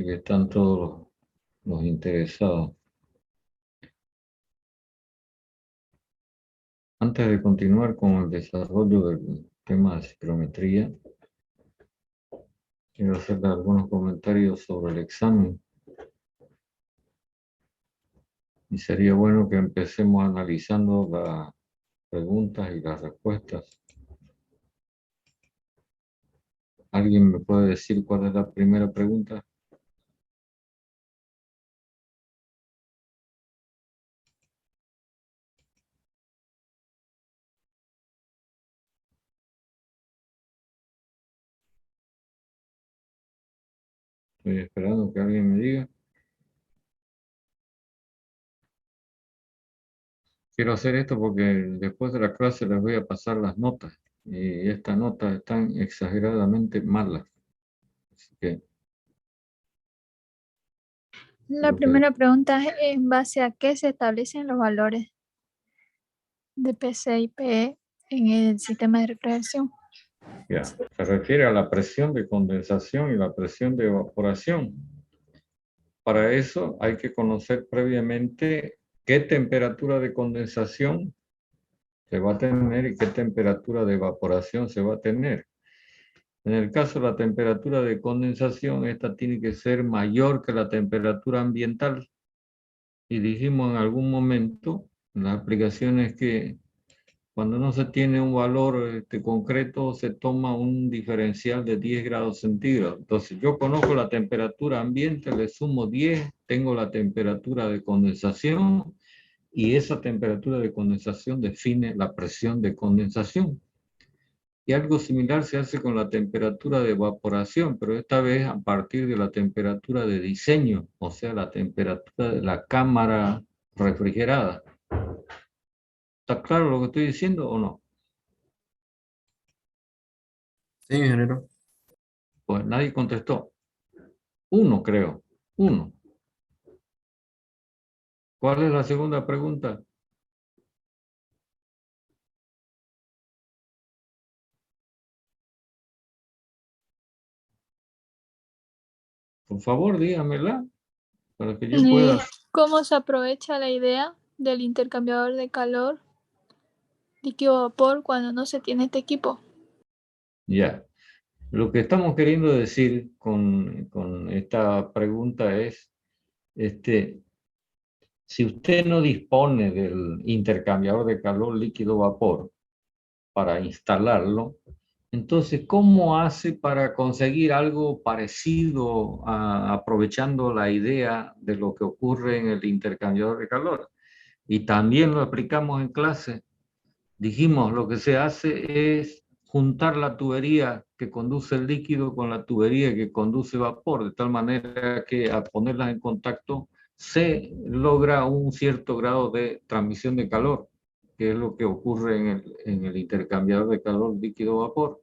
y que están todos los interesados. Antes de continuar con el desarrollo del tema de psicometría, quiero hacerle algunos comentarios sobre el examen. Y sería bueno que empecemos analizando las preguntas y las respuestas. ¿Alguien me puede decir cuál es la primera pregunta? Estoy esperando que alguien me diga. Quiero hacer esto porque después de la clase les voy a pasar las notas. Y estas notas están exageradamente malas. Así que La lo que primera pregunta es en base a qué se establecen los valores de PC y PE en el sistema de refrigeración. ya, se refiere a la presión de condensación y la presión de evaporación. Para eso hay que conocer previamente qué temperatura de condensación se va a tener y qué temperatura de evaporación se va a tener. En el caso de la temperatura de condensación, esta tiene que ser mayor que la temperatura ambiental. Y dijimos en algún momento, en las aplicaciones, que cuando no se tiene un valor concreto, se toma un diferencial de 10 grados centígrados. Entonces, yo conozco la temperatura ambiente, le sumo 10, tengo la temperatura de condensación, y esa temperatura de condensación define la presión de condensación. Y algo similar se hace con la temperatura de evaporación, pero esta vez a partir de la temperatura de diseño, o sea, la temperatura de la cámara refrigerada. ¿Está claro lo que estoy diciendo o no? Sí, ingeniero. Pues nadie contestó. Uno, creo. Uno. ¿Cuál es la segunda pregunta? Por favor, dígamela para que yo pueda. ¿Cómo se aprovecha la idea del intercambiador de calor líquido-vapor cuando no se tiene este equipo? Ya. Lo que estamos queriendo decir con esta pregunta es, si usted no dispone del intercambiador de calor líquido-vapor para instalarlo, entonces, ¿cómo hace para conseguir algo parecido aprovechando la idea de lo que ocurre en el intercambiador de calor? Y también lo aplicamos en clase. Dijimos, lo que se hace es juntar la tubería que conduce el líquido con la tubería que conduce vapor, de tal manera que al ponerlas en contacto se logra un cierto grado de transmisión de calor, que es lo que ocurre en el intercambiador de calor líquido-vapor.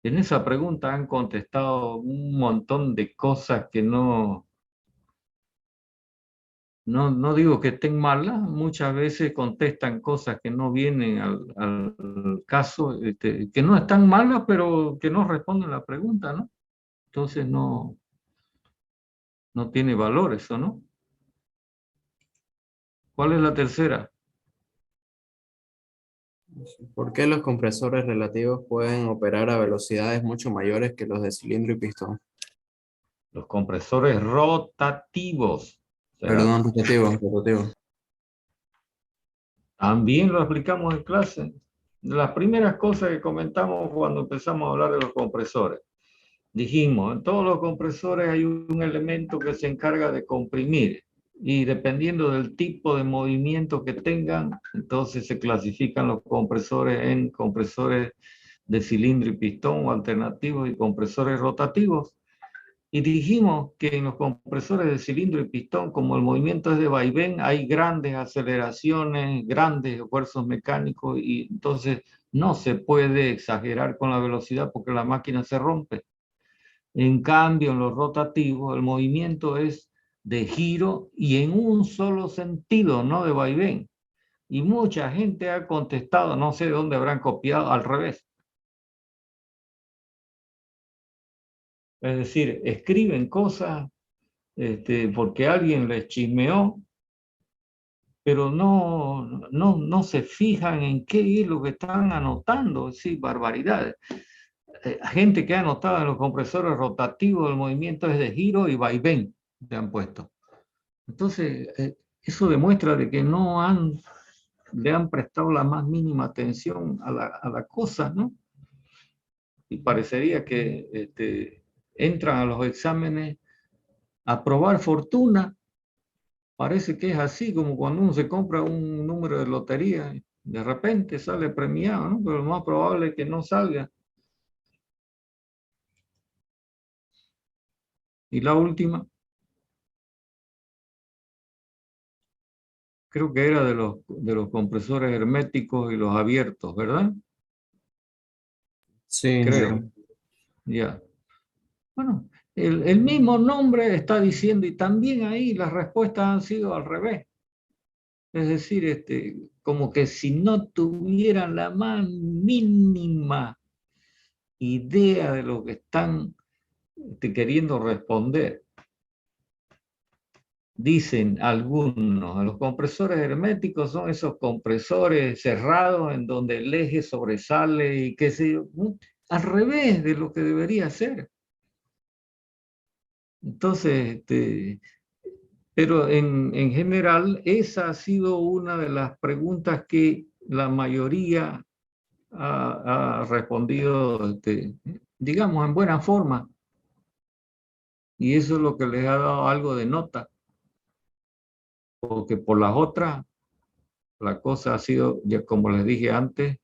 En esa pregunta han contestado un montón de cosas que no digo que estén malas, muchas veces contestan cosas que no vienen al caso, que no están malas, pero que no responden la pregunta, ¿no? Entonces no tiene valor eso, ¿no? ¿Cuál es la tercera? ¿Por qué los compresores relativos pueden operar a velocidades mucho mayores que los de cilindro y pistón? Los compresores rotativos. ¿Será? Perdón, rotativo. También lo aplicamos en clase. Las primeras cosas que comentamos cuando empezamos a hablar de los compresores. Dijimos, en todos los compresores hay un elemento que se encarga de comprimir y dependiendo del tipo de movimiento que tengan, entonces se clasifican los compresores en compresores de cilindro y pistón o alternativos y compresores rotativos. Y dijimos que en los compresores de cilindro y pistón, como el movimiento es de vaivén, hay grandes aceleraciones, grandes esfuerzos mecánicos y entonces no se puede exagerar con la velocidad porque la máquina se rompe. En cambio, en los rotativos, el movimiento es de giro y en un solo sentido, no de vaivén. Y mucha gente ha contestado, no sé de dónde habrán copiado, al revés. Es decir, escriben cosas porque alguien les chismeó, pero no se fijan en qué es lo que están anotando, sí, barbaridades. Gente que ha anotado en los compresores rotativos el movimiento es de giro y vaivén, le han puesto. Entonces, eso demuestra de que le han prestado la más mínima atención a la cosa, ¿no? Y parecería que entran a los exámenes a probar fortuna. Parece que es así, como cuando uno se compra un número de lotería, de repente sale premiado, ¿no? Pero lo más probable es que no salga. Y la última, creo que era de los compresores herméticos y los abiertos, ¿verdad? Sí, Creo. Ya. Bueno, el mismo nombre está diciendo, y también ahí las respuestas han sido al revés. Es decir, como que si no tuvieran la más mínima idea de lo que están queriendo responder. Dicen algunos, los compresores herméticos son esos compresores cerrados en donde el eje sobresale y qué sé yo, al revés de lo que debería ser. Entonces, pero en general, esa ha sido una de las preguntas que la mayoría ha respondido, digamos, en buena forma. Y eso es lo que les ha dado algo de nota. Porque por las otras, la cosa ha sido, ya como les dije antes,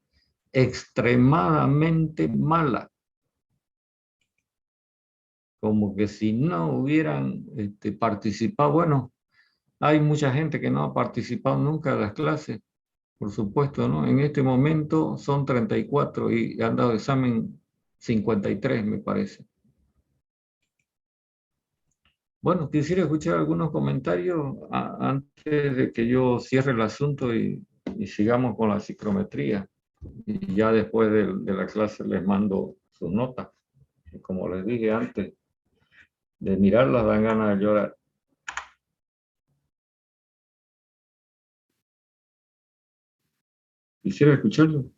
extremadamente mala. Como que si no hubieran participado, bueno, hay mucha gente que no ha participado nunca de las clases, por supuesto, ¿no? En este momento son 34 y han dado examen 53, me parece. Bueno, quisiera escuchar algunos comentarios antes de que yo cierre el asunto y sigamos con la psicometría. Y ya después de la clase les mando sus notas. Y como les dije antes, de mirarlas dan ganas de llorar. Quisiera escucharlo.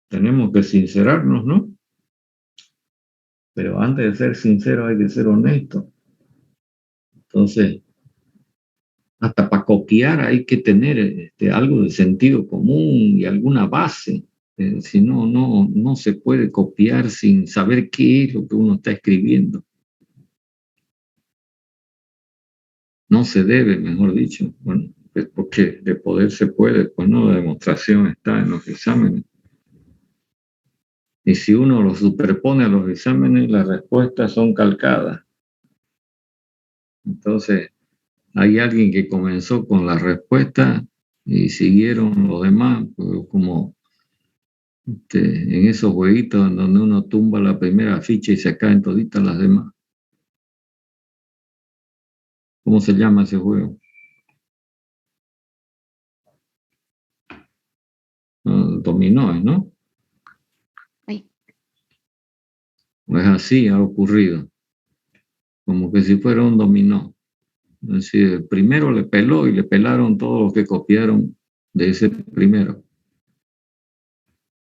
Tenemos que sincerarnos, ¿no? Pero antes de ser sincero hay que ser honesto. Entonces, hasta para copiar hay que tener algo de sentido común y alguna base. Si no se puede copiar sin saber qué es lo que uno está escribiendo. No se debe, mejor dicho. Bueno, pues porque de poder se puede, pues no, la demostración está en los exámenes. Y si uno lo superpone a los exámenes, las respuestas son calcadas. Entonces, hay alguien que comenzó con la respuesta y siguieron los demás, pues, como en esos jueguitos en donde uno tumba la primera ficha y se caen toditas las demás. ¿Cómo se llama ese juego? Dominó, ¿no? Sí. Pues así ha ocurrido. Como que si fuera un dominó. Es decir, primero le peló y le pelaron todos los que copiaron de ese primero.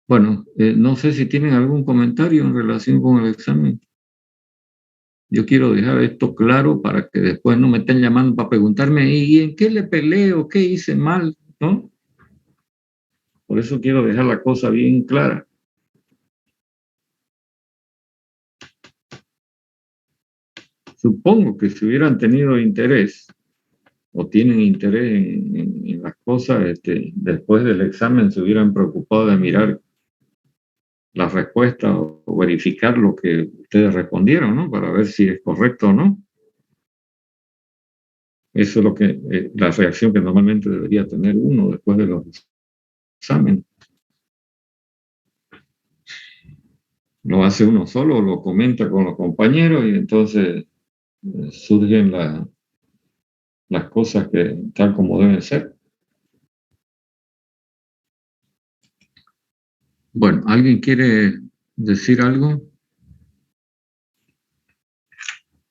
Bueno, no sé si tienen algún comentario en relación con el examen. Yo quiero dejar esto claro para que después no me estén llamando para preguntarme ¿y en qué le peleé o qué hice mal? ¿No? Por eso quiero dejar la cosa bien clara. Supongo que si hubieran tenido interés o tienen interés en las cosas, después del examen se hubieran preocupado de mirar las respuestas o verificar lo que ustedes respondieron, ¿no? Para ver si es correcto o no. Eso es lo que la reacción que normalmente debería tener uno después de los exámenes. Lo hace uno solo, lo comenta con los compañeros y entonces surgen las cosas que tal como deben ser. Bueno, ¿alguien quiere decir algo?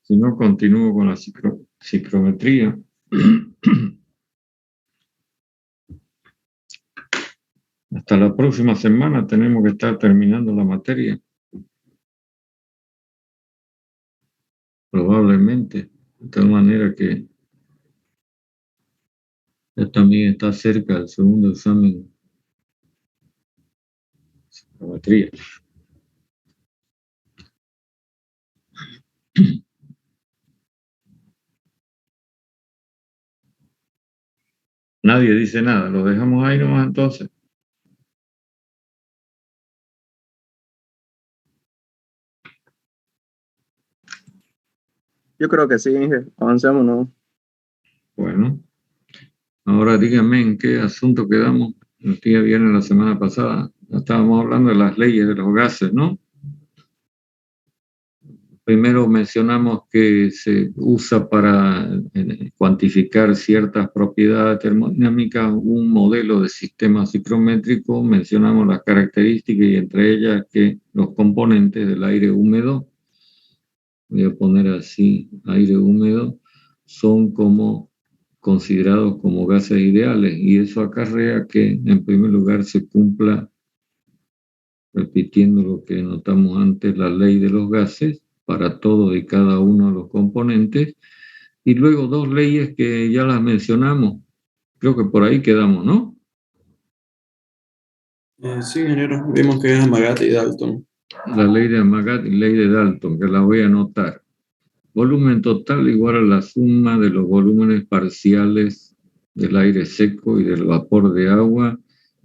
Si no, continúo con la psicometría. Hasta la próxima semana tenemos que estar terminando la materia. Probablemente. De tal manera que ya también está cerca el segundo examen de psicometría. Nadie dice nada. Lo dejamos ahí nomás entonces. Yo creo que sí, Inge. Avancemos, ¿no? Bueno. Ahora díganme en qué asunto quedamos el día viernes la semana pasada. Estábamos hablando de las leyes de los gases, ¿no? Primero mencionamos que se usa para cuantificar ciertas propiedades termodinámicas un modelo de sistema psicométrico. Mencionamos las características y entre ellas que los componentes del aire húmedo, voy a poner así, aire húmedo, son considerados como gases ideales y eso acarrea que en primer lugar se cumpla, repitiendo lo que notamos antes, la ley de los gases para todos y cada uno de los componentes, y luego dos leyes que ya las mencionamos, creo que por ahí quedamos, ¿no? Sí, ingeniero. Vimos que es Amagat y Dalton. La ley de Amagat y ley de Dalton, que la voy a anotar. Volumen total igual a la suma de los volúmenes parciales del aire seco y del vapor de agua,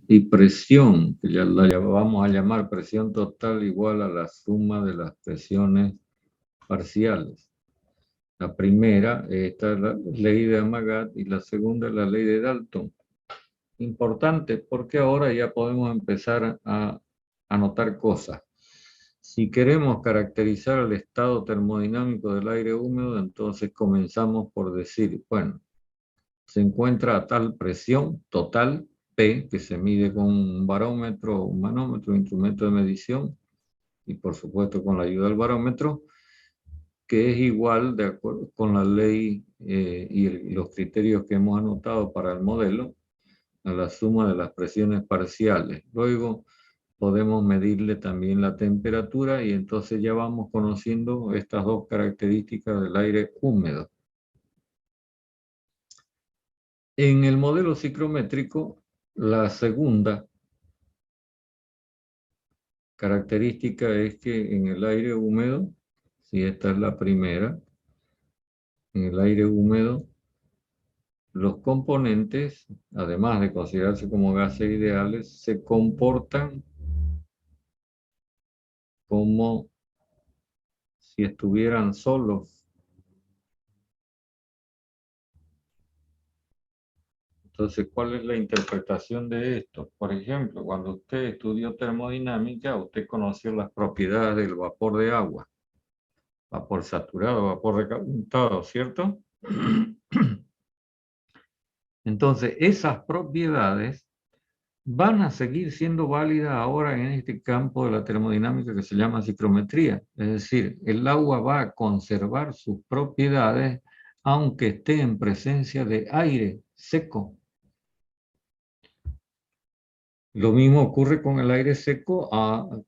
y presión, que ya la vamos a llamar presión total, igual a la suma de las presiones parciales. La primera, esta es la ley de Amagat, y la segunda es la ley de Dalton. Importante porque ahora ya podemos empezar a anotar cosas. Si queremos caracterizar el estado termodinámico del aire húmedo, entonces comenzamos por decir, bueno, se encuentra a tal presión total, P, que se mide con un barómetro, un manómetro, un instrumento de medición, y por supuesto con la ayuda del barómetro, que es igual, de acuerdo con la ley y los criterios que hemos anotado para el modelo, a la suma de las presiones parciales. Luego podemos medirle también la temperatura y entonces ya vamos conociendo estas dos características del aire húmedo. En el modelo psicométrico, la segunda característica es que en el aire húmedo, si esta es la primera, en el aire húmedo, los componentes, además de considerarse como gases ideales, se comportan como si estuvieran solos. Entonces, ¿cuál es la interpretación de esto? Por ejemplo, cuando usted estudió termodinámica, usted conoció las propiedades del vapor de agua. Vapor saturado, vapor recalentado, ¿cierto? Entonces, esas propiedades van a seguir siendo válidas ahora en este campo de la termodinámica que se llama psicometría. Es decir, el agua va a conservar sus propiedades aunque esté en presencia de aire seco. Lo mismo ocurre con el aire seco,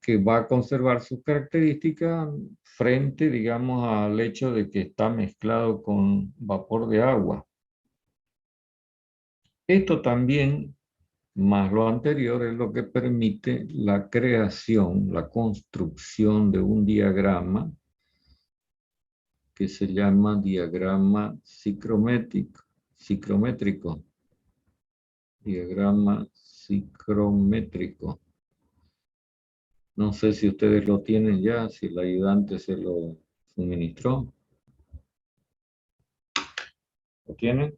que va a conservar sus características frente, digamos, al hecho de que está mezclado con vapor de agua. Esto también, más lo anterior, es lo que permite la creación, la construcción de un diagrama que se llama diagrama psicométrico. Diagrama psicométrico. No sé si ustedes lo tienen ya, si el ayudante se lo suministró. ¿Lo tienen?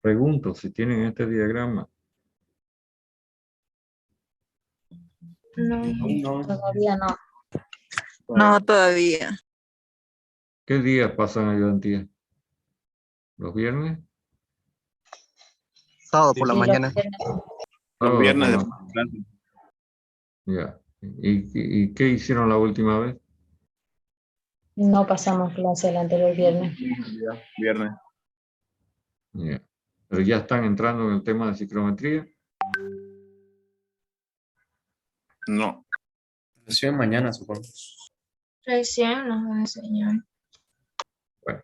Pregunto si tienen este diagrama. No. Todavía no. No, todavía. ¿Qué días pasan ayudantías? ¿Los viernes? Sábado por la Sí, mañana. Los viernes de Oh, ya. ¿Y qué hicieron la última vez? no pasamos clase el anterior viernes. viernes. Ya. ¿Pero ya están entrando en el tema de psicometría? No. Recién mañana, supongo. Recién nos va a enseñar. Bueno,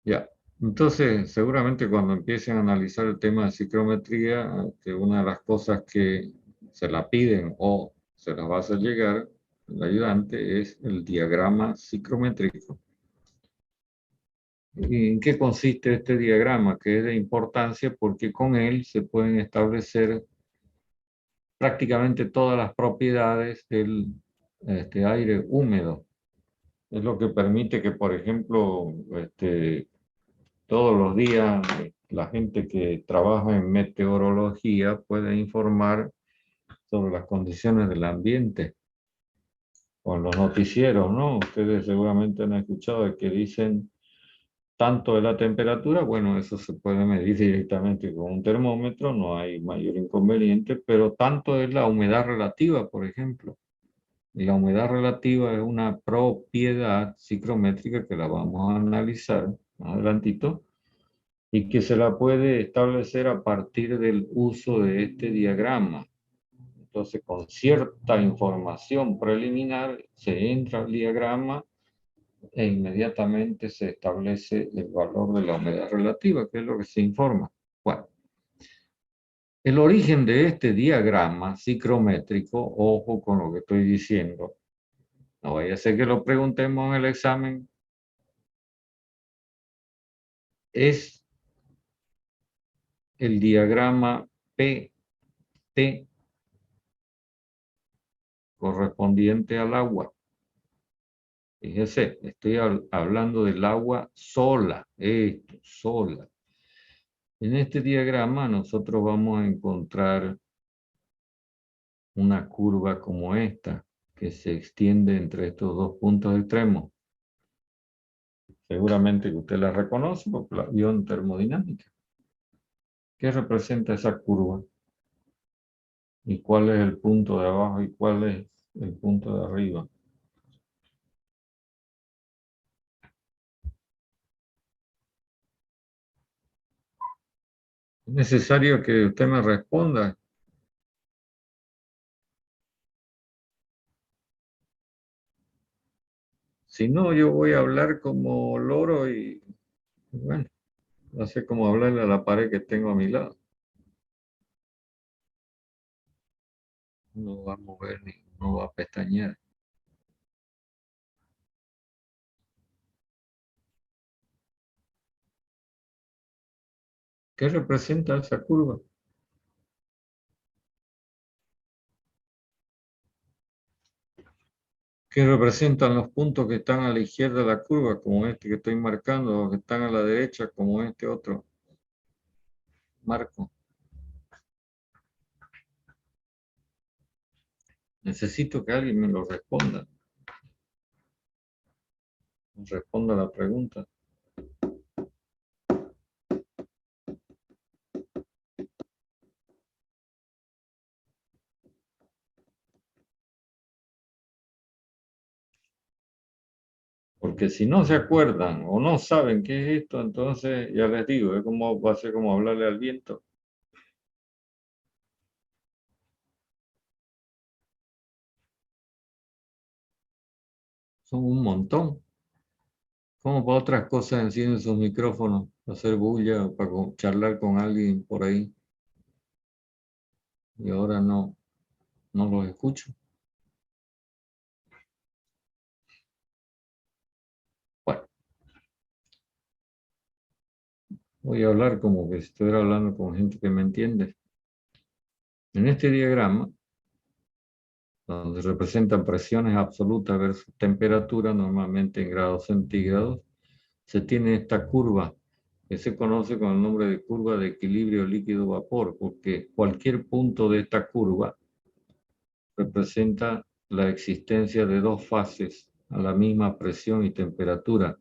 ya. Entonces, seguramente cuando empiecen a analizar el tema de psicometría, una de las cosas que se la piden o se las va a hacer llegar el ayudante es el diagrama psicométrico. ¿Y en qué consiste este diagrama? Que es de importancia porque con él se pueden establecer prácticamente todas las propiedades del aire húmedo. Es lo que permite que, por ejemplo, todos los días la gente que trabaja en meteorología puede informar sobre las condiciones del ambiente. O en los noticieros, ¿no? Ustedes seguramente han escuchado de que dicen tanto de la temperatura, bueno, eso se puede medir directamente con un termómetro, no hay mayor inconveniente, pero tanto es la humedad relativa, por ejemplo. Y la humedad relativa es una propiedad psicométrica que la vamos a analizar más adelantito y que se la puede establecer a partir del uso de este diagrama. Entonces, con cierta información preliminar, se entra al diagrama e inmediatamente se establece el valor de la humedad relativa, que es lo que se informa. Bueno, el origen de este diagrama psicométrico, ojo con lo que estoy diciendo, no vaya a ser que lo preguntemos en el examen, es el diagrama PT correspondiente al agua. Fíjese, estoy hablando del agua sola, sola. En este diagrama nosotros vamos a encontrar una curva como esta, que se extiende entre estos dos puntos extremos. Seguramente que usted la reconoce porque la vio en termodinámica. ¿Qué representa esa curva? ¿Y cuál es el punto de abajo y cuál es el punto de arriba? Es necesario que usted me responda. Si no, yo voy a hablar como loro y bueno, va a ser como hablarle a la pared que tengo a mi lado. No va a mover ni no va a pestañear. ¿Qué representa esa curva? ¿Qué representan los puntos que están a la izquierda de la curva, como este que estoy marcando, o que están a la derecha, como este otro marco? Necesito que alguien me lo responda. Me responda la pregunta. Porque si no se acuerdan o no saben qué es esto, entonces ya les digo, es como, va a ser como hablarle al viento. Son un montón. Como para otras cosas encienden sus micrófonos, para hacer bulla o para charlar con alguien por ahí. Y ahora no los escucho. Bueno, voy a hablar como que estuviera hablando con gente que me entiende. En este diagrama, donde se representan presiones absolutas versus temperatura, normalmente en grados centígrados, se tiene esta curva que se conoce con el nombre de curva de equilibrio líquido-vapor, porque cualquier punto de esta curva representa la existencia de dos fases a la misma presión y temperatura.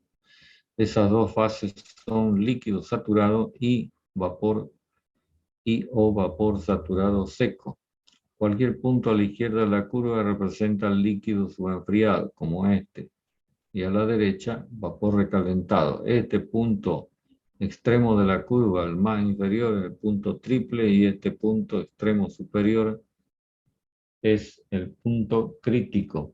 Esas dos fases son líquido saturado y vapor y o vapor saturado seco. Cualquier punto a la izquierda de la curva representa el líquido subenfriado, como este. Y a la derecha, vapor recalentado. Este punto extremo de la curva, el más inferior, es el punto triple, y este punto extremo superior es el punto crítico.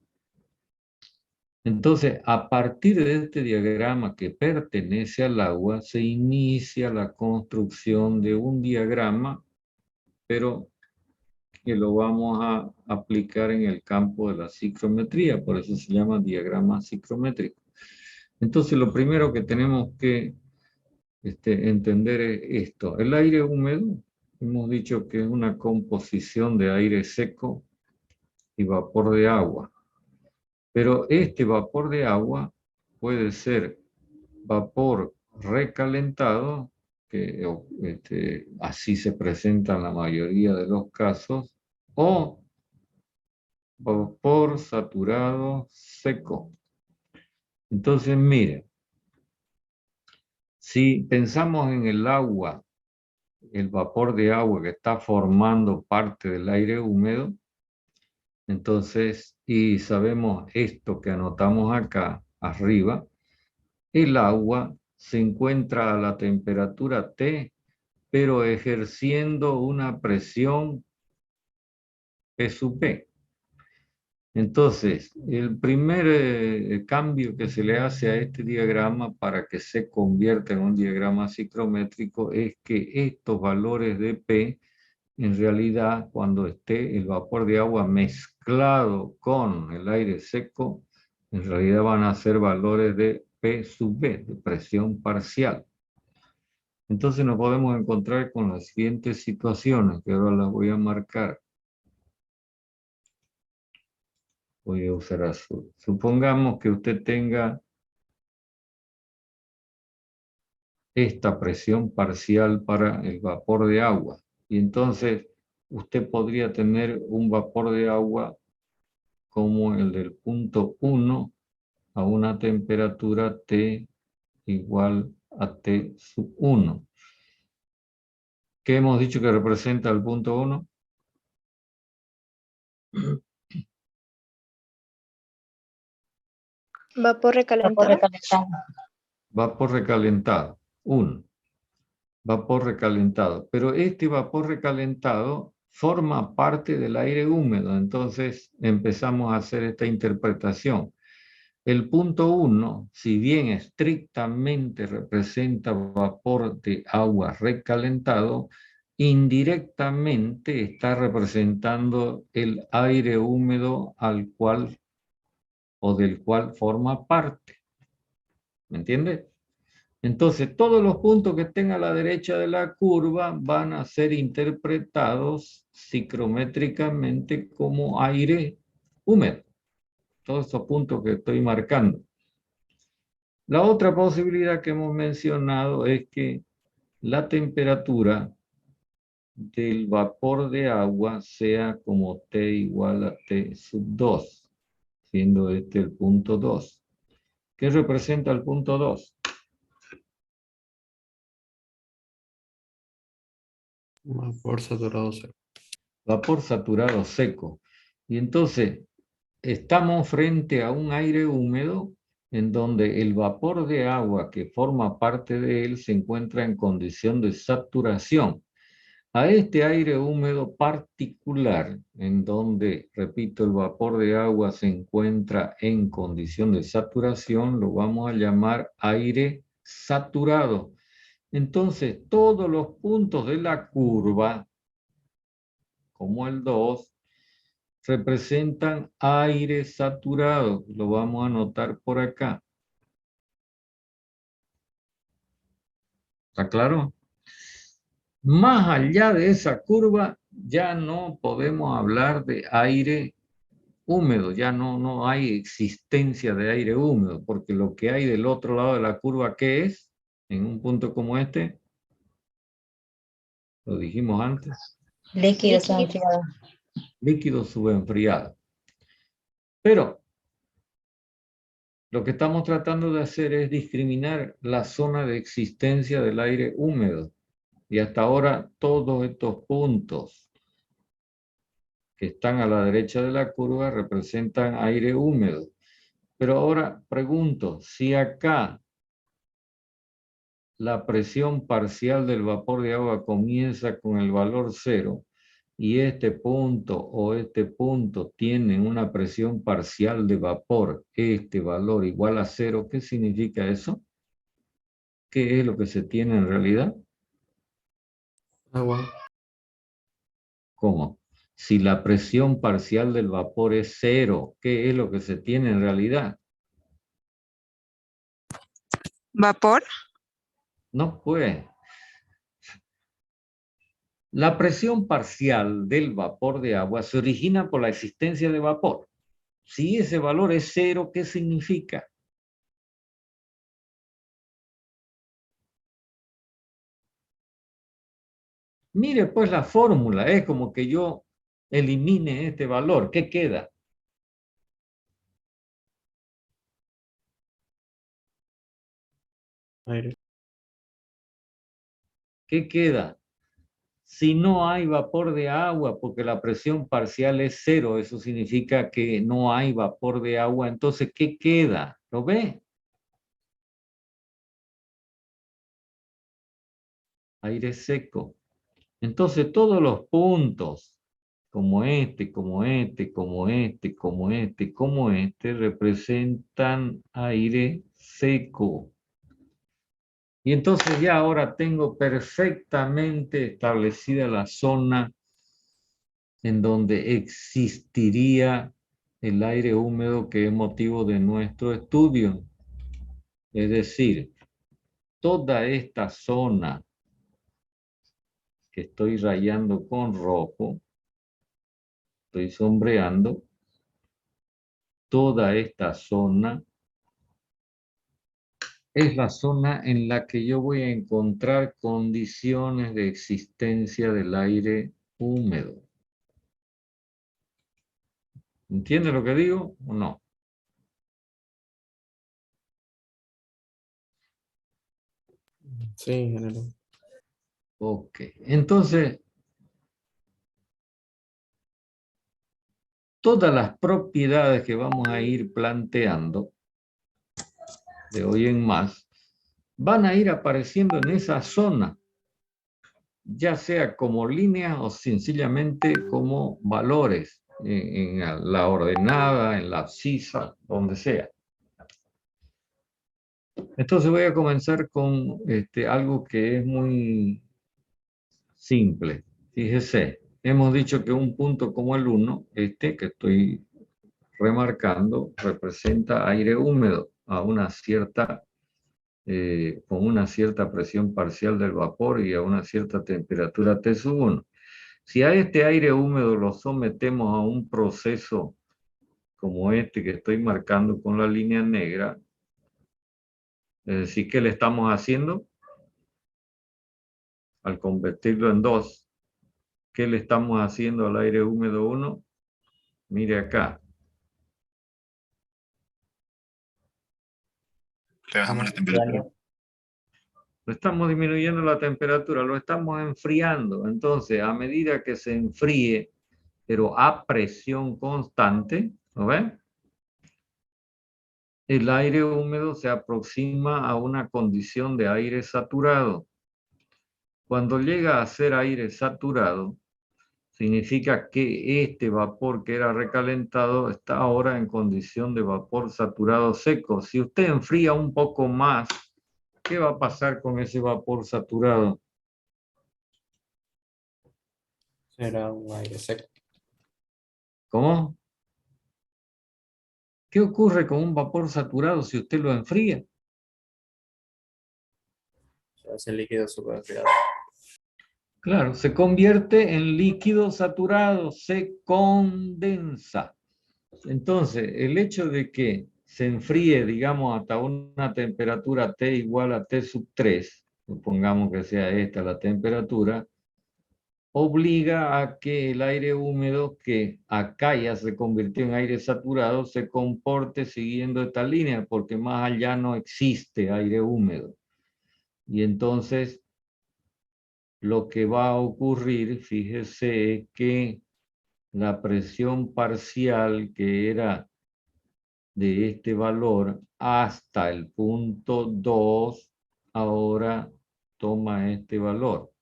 Entonces, a partir de este diagrama que pertenece al agua, se inicia la construcción de un diagrama, pero que lo vamos a aplicar en el campo de la ciclometría, por eso se llama diagrama ciclométrico. Entonces, lo primero que tenemos que entender es esto. El aire húmedo, hemos dicho que es una composición de aire seco y vapor de agua. Pero este vapor de agua puede ser vapor recalentado, que así se presenta en la mayoría de los casos, o vapor saturado seco. Entonces, mire, si pensamos en el agua, el vapor de agua que está formando parte del aire húmedo, entonces, y sabemos esto que anotamos acá arriba, el agua se encuentra a la temperatura T, pero ejerciendo una presión P sub P. Entonces, el primer cambio que se le hace a este diagrama para que se convierta en un diagrama ciclométrico es que estos valores de P, en realidad, cuando esté el vapor de agua mezclado con el aire seco, en realidad van a ser valores de P sub B, de presión parcial. Entonces nos podemos encontrar con las siguientes situaciones, que ahora las voy a marcar. Voy a usar azul. Supongamos que usted tenga esta presión parcial para el vapor de agua. Y entonces usted podría tener un vapor de agua como el del punto 1 a una temperatura T igual a T sub 1. ¿Qué hemos dicho que representa el punto 1? Vapor recalentado. Vapor recalentado. 1. Vapor recalentado. Pero este vapor recalentado forma parte del aire húmedo. Entonces empezamos a hacer esta interpretación. El punto 1, si bien estrictamente representa vapor de agua recalentado, indirectamente está representando el aire húmedo al cual o del cual forma parte. ¿Me entiende? Entonces, todos los puntos que estén a la derecha de la curva van a ser interpretados ciclométricamente como aire húmedo. Todos esos puntos que estoy marcando. La otra posibilidad que hemos mencionado es que la temperatura del vapor de agua sea como T igual a T sub 2, siendo este el punto 2. ¿Qué representa el punto 2? Vapor saturado seco. Vapor saturado seco. Y entonces, estamos frente a un aire húmedo en donde el vapor de agua que forma parte de él se encuentra en condición de saturación. A este aire húmedo particular, en donde, repito, el vapor de agua se encuentra en condición de saturación, lo vamos a llamar aire saturado. Entonces, todos los puntos de la curva, como el 2, representan aire saturado. Lo vamos a anotar por acá. ¿Está claro? Más allá de esa curva, ya no podemos hablar de aire húmedo, ya no hay existencia de aire húmedo, porque lo que hay del otro lado de la curva, ¿qué es? En un punto como este, lo dijimos antes. Líquido subenfriado. Líquido subenfriado. Pero lo que estamos tratando de hacer es discriminar la zona de existencia del aire húmedo. Y hasta ahora todos estos puntos que están a la derecha de la curva representan aire húmedo. Pero ahora pregunto, si acá la presión parcial del vapor de agua comienza con el valor 0 y este punto o este punto tienen una presión parcial de vapor, este valor igual a 0, ¿qué significa eso? ¿Qué es lo que se tiene en realidad? Agua. ¿Cómo? Si la presión parcial del vapor es 0, ¿qué es lo que se tiene en realidad? ¿Vapor? No, pues. La presión parcial del vapor de agua se origina por la existencia de vapor. Si ese valor es 0, ¿qué significa? Mire, pues la fórmula es como que yo elimine este valor. ¿Qué queda? Aire. ¿Qué queda? Si no hay vapor de agua, porque la presión parcial es 0, eso significa que no hay vapor de agua. Entonces, ¿qué queda? ¿Lo ve? Aire seco. Entonces, todos los puntos, como este, como este, como este, como este, como este, representan aire seco. Y entonces ya ahora tengo perfectamente establecida la zona en donde existiría el aire húmedo que es motivo de nuestro estudio. Es decir, toda esta zona que estoy rayando con rojo, estoy sombreando, toda esta zona es la zona en la que yo voy a encontrar condiciones de existencia del aire húmedo. ¿Entiende lo que digo o no? Sí, ingeniero. Ok, entonces, todas las propiedades que vamos a ir planteando de hoy en más van a ir apareciendo en esa zona, ya sea como líneas o sencillamente como valores, en la ordenada, en la abscisa, donde sea. Entonces voy a comenzar con algo que es muy simple. Fíjese, hemos dicho que un punto como el 1, que estoy remarcando, representa aire húmedo a una cierta, con una cierta presión parcial del vapor y a una cierta temperatura T1. Si a este aire húmedo lo sometemos a un proceso como este que estoy marcando con la línea negra, es decir, ¿qué le estamos haciendo? Al convertirlo en 2, ¿qué le estamos haciendo al aire húmedo 1? Mire acá. Le bajamos la temperatura. Lo estamos disminuyendo la temperatura, lo estamos enfriando. Entonces, a medida que se enfríe, pero a presión constante, ¿lo ven? El aire húmedo se aproxima a una condición de aire saturado. Cuando llega a ser aire saturado, significa que este vapor que era recalentado está ahora en condición de vapor saturado seco. Si usted enfría un poco más, ¿qué va a pasar con ese vapor saturado? Será un aire seco. ¿Cómo? ¿Qué ocurre con un vapor saturado si usted lo enfría? Se hace líquido súper enfriado. Claro, se convierte en líquido saturado, se condensa. Entonces, el hecho de que se enfríe, digamos, hasta una temperatura T igual a T3, supongamos que sea esta la temperatura, obliga a que el aire húmedo, que acá ya se convirtió en aire saturado, se comporte siguiendo esta línea, porque más allá no existe aire húmedo. Y entonces lo que va a ocurrir, fíjese, es que la presión parcial que era de este valor hasta el punto 2, ahora toma este valor.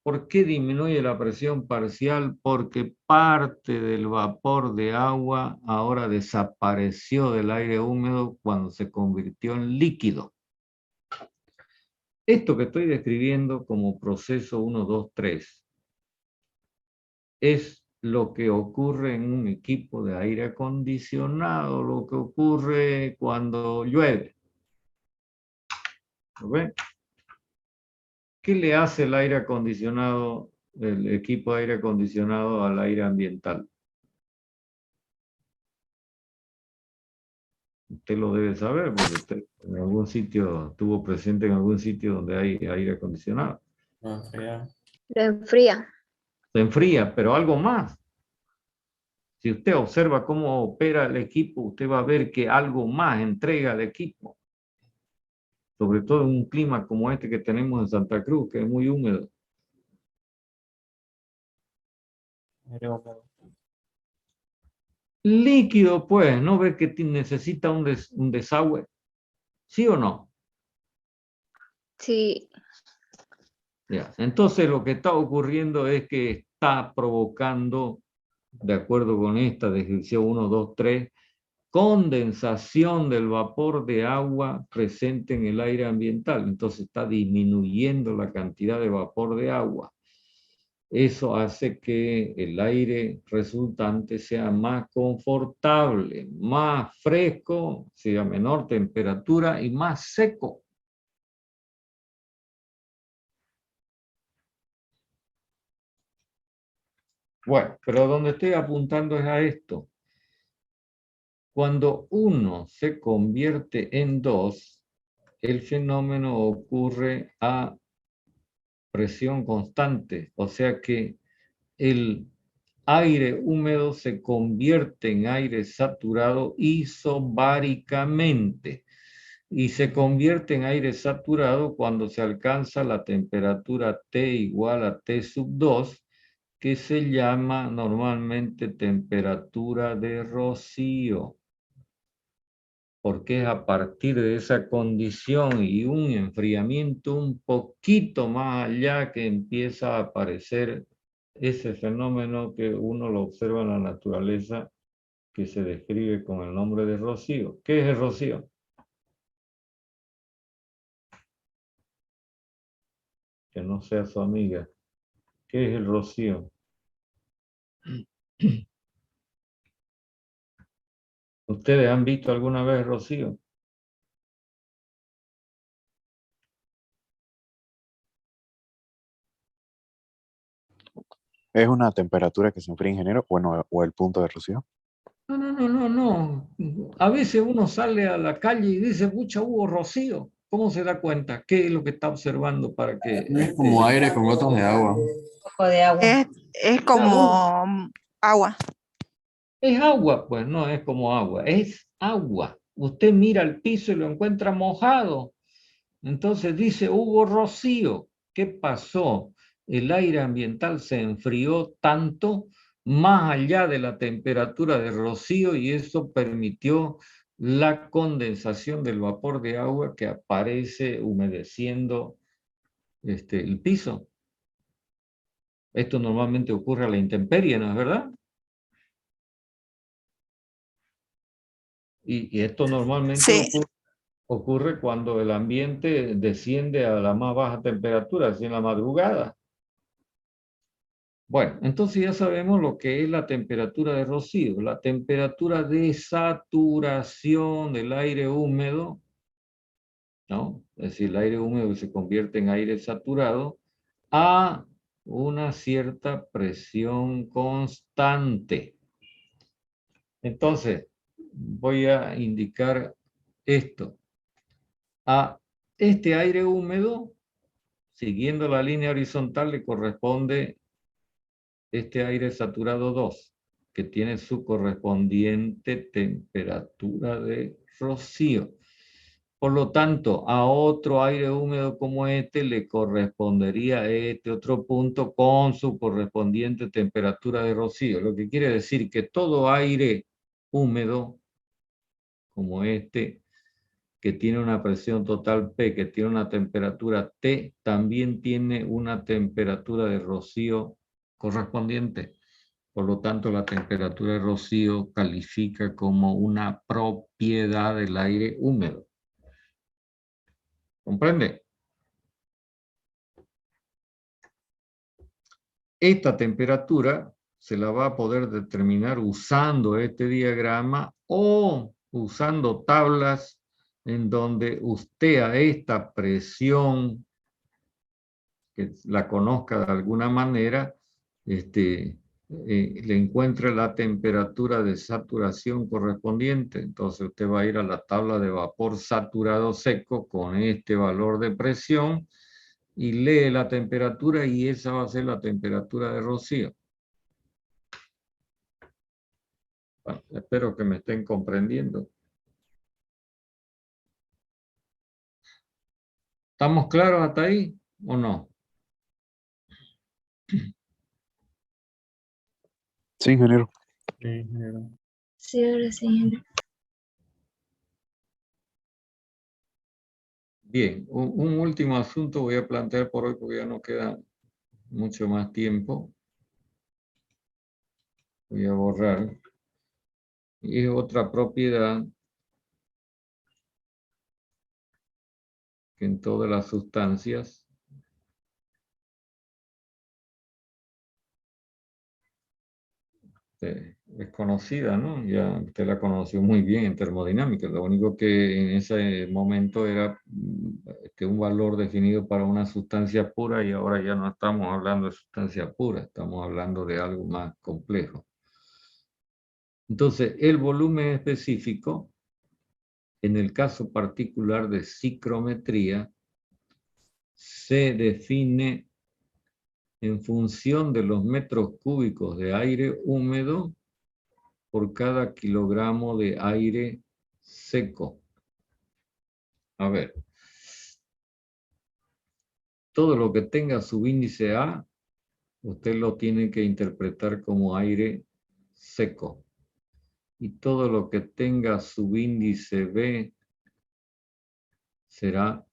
¿Por qué disminuye la presión parcial? Porque parte del vapor de agua ahora desapareció del aire húmedo cuando se convirtió en líquido. Esto que estoy describiendo como proceso 1, 2, 3 es lo que ocurre en un equipo de aire acondicionado, lo que ocurre cuando llueve. ¿Lo ven? ¿Qué le hace el aire acondicionado, el equipo de aire acondicionado al aire ambiental? Usted lo debe saber porque usted en algún sitio estuvo presente en algún sitio donde hay aire acondicionado. No, enfriar. Lo enfría. Se enfría, pero algo más. Si usted observa cómo opera el equipo, usted va a ver que algo más entrega al equipo. Sobre todo en un clima como este que tenemos en Santa Cruz, que es muy húmedo. Líquido, pues, ¿no ve que necesita un desagüe? ¿Sí o no? Sí. Ya. Entonces lo que está ocurriendo es que está provocando, de acuerdo con esta descripción 1, 2, 3, condensación del vapor de agua presente en el aire ambiental. Entonces está disminuyendo la cantidad de vapor de agua. Eso hace que el aire resultante sea más confortable, más fresco, sea menor temperatura y más seco. Bueno, pero donde estoy apuntando es a esto. Cuando 1 se convierte en 2, el fenómeno ocurre a presión constante, o sea que el aire húmedo se convierte en aire saturado isobáricamente y se convierte en aire saturado cuando se alcanza la temperatura T igual a T sub 2, que se llama normalmente temperatura de rocío, porque es a partir de esa condición y un enfriamiento un poquito más allá que empieza a aparecer ese fenómeno que uno lo observa en la naturaleza, que se describe con el nombre de rocío. ¿Qué es el rocío? Que no sea su amiga. ¿Qué es el rocío? ¿Ustedes han visto alguna vez rocío? ¿Es una temperatura que se enfría en enero o el punto de rocío? No. A veces uno sale a la calle y dice, pucha, hubo rocío. ¿Cómo se da cuenta? ¿Qué es lo que está observando para que... Es como aire con gotas de agua. Un poco de agua. Es como agua. Es agua, pues no es como agua, es agua. Usted mira el piso y lo encuentra mojado. Entonces dice, hubo rocío. ¿Qué pasó? El aire ambiental se enfrió tanto más allá de la temperatura de rocío y eso permitió la condensación del vapor de agua que aparece humedeciendo el piso. Esto normalmente ocurre a la intemperie, ¿no es verdad? Y esto normalmente Sí. ocurre cuando el ambiente desciende a la más baja temperatura, así en la madrugada. Bueno, entonces ya sabemos lo que es la temperatura de rocío, la temperatura de saturación del aire húmedo, ¿no? Es decir, el aire húmedo se convierte en aire saturado a una cierta presión constante. Entonces, voy a indicar esto. A este aire húmedo, siguiendo la línea horizontal, le corresponde este aire saturado 2, que tiene su correspondiente temperatura de rocío. Por lo tanto, a otro aire húmedo como este le correspondería este otro punto con su correspondiente temperatura de rocío. Lo que quiere decir que todo aire húmedo como este, que tiene una presión total P, que tiene una temperatura T, también tiene una temperatura de rocío correspondiente. Por lo tanto, la temperatura de rocío califica como una propiedad del aire húmedo. ¿Comprende? Esta temperatura se la va a poder determinar usando este diagrama o usando tablas en donde usted a esta presión, que la conozca de alguna manera, le encuentre la temperatura de saturación correspondiente. Entonces usted va a ir a la tabla de vapor saturado seco con este valor de presión y lee la temperatura y esa va a ser la temperatura de rocío. Bueno, espero que me estén comprendiendo. ¿Estamos claros hasta ahí o no? Sí, ingeniero. Sí, ahora sí, ingeniero. Bien, un último asunto voy a plantear por hoy porque ya no queda mucho más tiempo. Voy a borrar. Y es otra propiedad que en todas las sustancias es conocida, ¿no? Ya usted la conoció muy bien en termodinámica. Lo único que en ese momento era un valor definido para una sustancia pura y ahora ya no estamos hablando de sustancia pura, estamos hablando de algo más complejo. Entonces, el volumen específico, en el caso particular de psicrometría, se define en función de los metros cúbicos de aire húmedo por cada kilogramo de aire seco. A ver, todo lo que tenga subíndice A, usted lo tiene que interpretar como aire seco. Y todo lo que tenga subíndice B será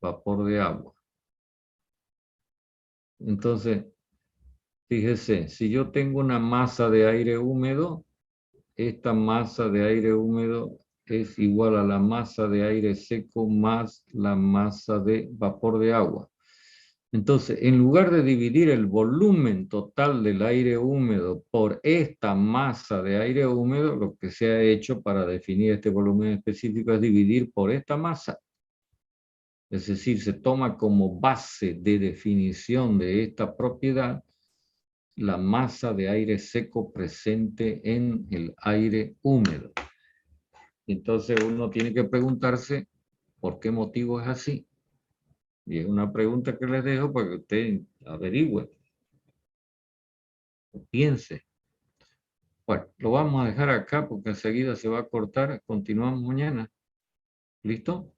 vapor de agua. Entonces, fíjese, si yo tengo una masa de aire húmedo, esta masa de aire húmedo es igual a la masa de aire seco más la masa de vapor de agua. Entonces, en lugar de dividir el volumen total del aire húmedo por esta masa de aire húmedo, lo que se ha hecho para definir este volumen específico es dividir por esta masa. Es decir, se toma como base de definición de esta propiedad la masa de aire seco presente en el aire húmedo. Entonces uno tiene que preguntarse por qué motivo es así. Y es una pregunta que les dejo para que usted averigüe, o piense. Bueno, lo vamos a dejar acá porque enseguida se va a cortar. Continuamos mañana. ¿Listo?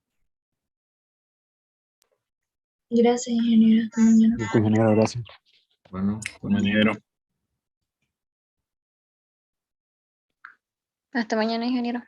Gracias, ingeniero. Hasta mañana. Listo, ingeniero, gracias. Bueno, Ingeniero. Hasta mañana, ingeniero.